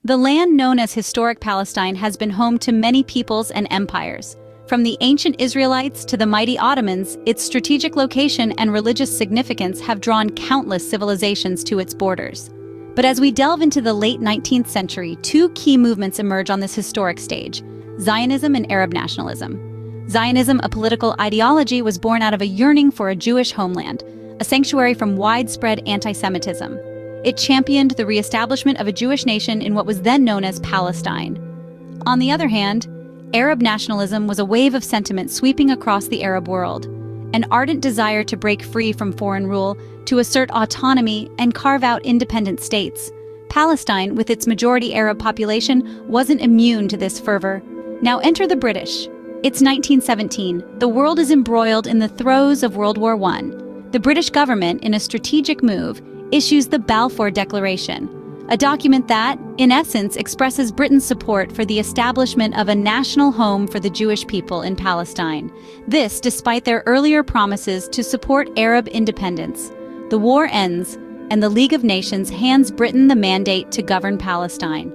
The land known as historic Palestine has been home to many peoples and empires. From the ancient Israelites to the mighty Ottomans, its strategic location and religious significance have drawn countless civilizations to its borders. But as we delve into the late 19th century, two key movements emerge on this historic stage: Zionism and Arab nationalism. Zionism, a political ideology, was born out of a yearning for a Jewish homeland, a sanctuary from widespread anti-Semitism. It championed the re-establishment of a Jewish nation in what was then known as Palestine. On the other hand, Arab nationalism was a wave of sentiment sweeping across the Arab world, an ardent desire to break free from foreign rule, to assert autonomy and carve out independent states. Palestine, with its majority Arab population, wasn't immune to this fervor. Now enter the British. It's 1917. The world is embroiled in the throes of World War I. The British government, in a strategic move, issues the Balfour Declaration, a document that, in essence, expresses Britain's support for the establishment of a national home for the Jewish people in Palestine. This, despite their earlier promises to support Arab independence. The war ends, and the League of Nations hands Britain the mandate to govern Palestine.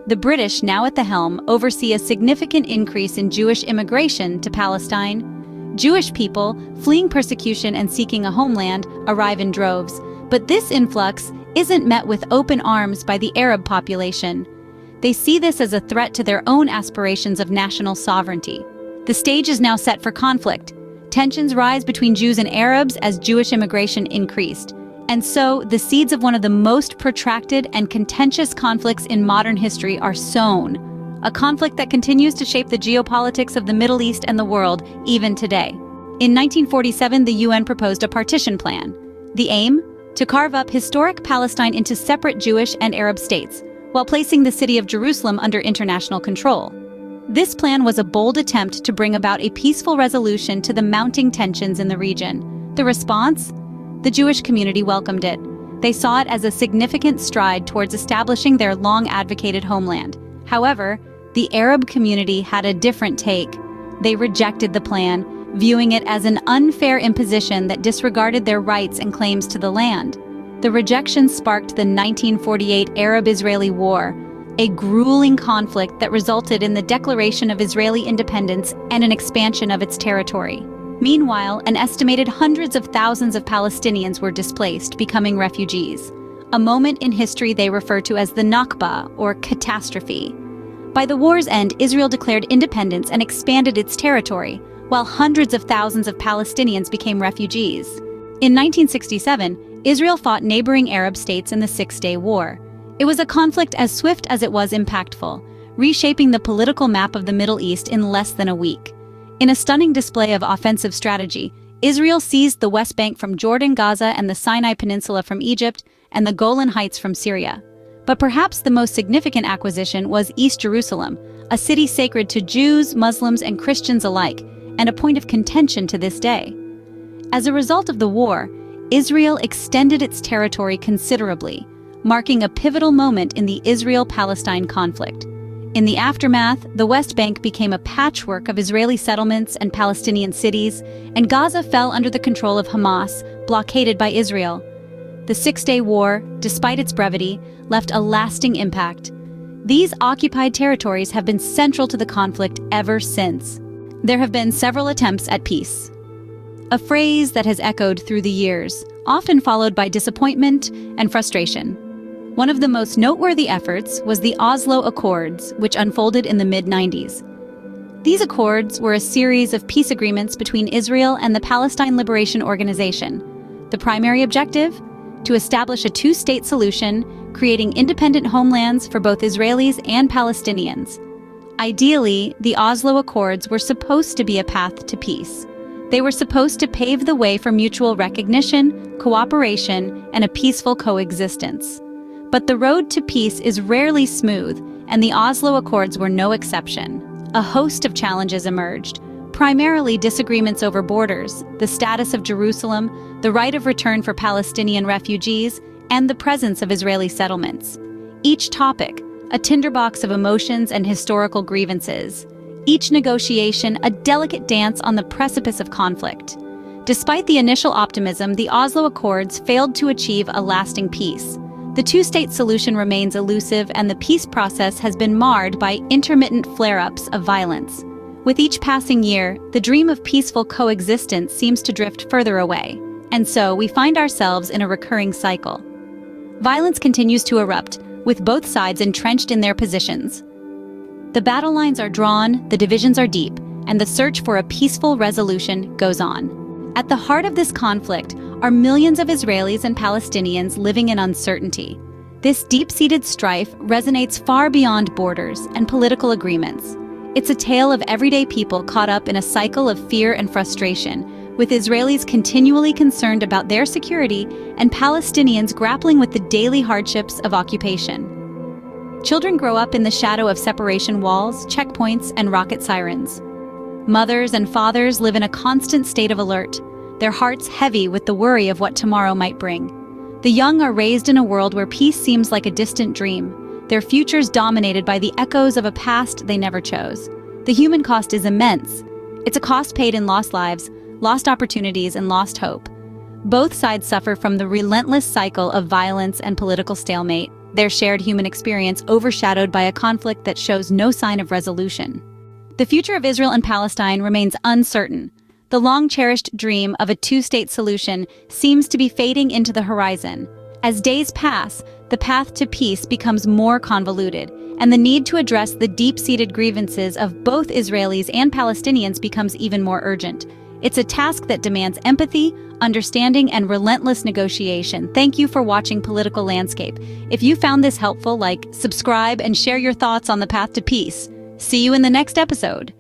The British, now at the helm, oversee a significant increase in Jewish immigration to Palestine. Jewish people, fleeing persecution and seeking a homeland, arrive in droves. But this influx isn't met with open arms by the Arab population. They see this as a threat to their own aspirations of national sovereignty. The stage is now set for conflict. Tensions rise between Jews and Arabs as Jewish immigration increased. And so, the seeds of one of the most protracted and contentious conflicts in modern history are sown. A conflict that continues to shape the geopolitics of the Middle East and the world, even today. In 1947, the UN proposed a partition plan. The aim? To carve up historic Palestine into separate Jewish and Arab states, while placing the city of Jerusalem under international control. This plan was a bold attempt to bring about a peaceful resolution to the mounting tensions in the region. The response? The Jewish community welcomed it. They saw it as a significant stride towards establishing their long-advocated homeland. However, the Arab community had a different take. They rejected the plan, viewing it as an unfair imposition that disregarded their rights and claims to the land. The rejection sparked the 1948 Arab-Israeli War, a grueling conflict that resulted in the declaration of Israeli independence and an expansion of its territory. Meanwhile, an estimated hundreds of thousands of Palestinians were displaced, becoming refugees, a moment in history they refer to as the Nakba, or catastrophe. By the war's end, Israel declared independence and expanded its territory, while hundreds of thousands of Palestinians became refugees. In 1967, Israel fought neighboring Arab states in the Six-Day War. It was a conflict as swift as it was impactful, reshaping the political map of the Middle East in less than a week. In a stunning display of offensive strategy, Israel seized the West Bank from Jordan, Gaza, and the Sinai Peninsula from Egypt, and the Golan Heights from Syria. But perhaps the most significant acquisition was East Jerusalem, a city sacred to Jews, Muslims, and Christians alike, and a point of contention to this day. As a result of the war, Israel extended its territory considerably, marking a pivotal moment in the Israel-Palestine conflict. In the aftermath, the West Bank became a patchwork of Israeli settlements and Palestinian cities, and Gaza fell under the control of Hamas, blockaded by Israel. The Six-Day War, despite its brevity, left a lasting impact. These occupied territories have been central to the conflict ever since. There have been several attempts at peace, a phrase that has echoed through the years, often followed by disappointment and frustration. One of the most noteworthy efforts was the Oslo Accords, which unfolded in the mid-90s. These accords were a series of peace agreements between Israel and the Palestine Liberation Organization. The primary objective? To establish a two-state solution, creating independent homelands for both Israelis and Palestinians. Ideally, the Oslo Accords were supposed to be a path to peace. They were supposed to pave the way for mutual recognition, cooperation, and a peaceful coexistence. But the road to peace is rarely smooth, and the Oslo Accords were no exception. A host of challenges emerged, primarily disagreements over borders, the status of Jerusalem, the right of return for Palestinian refugees, and the presence of Israeli settlements. Each topic, a tinderbox of emotions and historical grievances. Each negotiation, a delicate dance on the precipice of conflict. Despite the initial optimism, the Oslo Accords failed to achieve a lasting peace. The two-state solution remains elusive, and the peace process has been marred by intermittent flare-ups of violence. With each passing year, the dream of peaceful coexistence seems to drift further away, and so we find ourselves in a recurring cycle. Violence continues to erupt, with both sides entrenched in their positions. The battle lines are drawn, the divisions are deep, and the search for a peaceful resolution goes on. At the heart of this conflict are millions of Israelis and Palestinians living in uncertainty. This deep-seated strife resonates far beyond borders and political agreements. It's a tale of everyday people caught up in a cycle of fear and frustration, with Israelis continually concerned about their security and Palestinians grappling with the daily hardships of occupation. Children grow up in the shadow of separation walls, checkpoints, and rocket sirens. Mothers and fathers live in a constant state of alert, their hearts heavy with the worry of what tomorrow might bring. The young are raised in a world where peace seems like a distant dream, their futures dominated by the echoes of a past they never chose. The human cost is immense. It's a cost paid in lost lives, lost opportunities, and lost hope. Both sides suffer from the relentless cycle of violence and political stalemate, their shared human experience overshadowed by a conflict that shows no sign of resolution. The future of Israel and Palestine remains uncertain. The long-cherished dream of a two-state solution seems to be fading into the horizon. As days pass, the path to peace becomes more convoluted, and the need to address the deep-seated grievances of both Israelis and Palestinians becomes even more urgent. It's a task that demands empathy, understanding, and relentless negotiation. Thank you for watching Political Landscape. If you found this helpful, subscribe, and share your thoughts on the path to peace. See you in the next episode.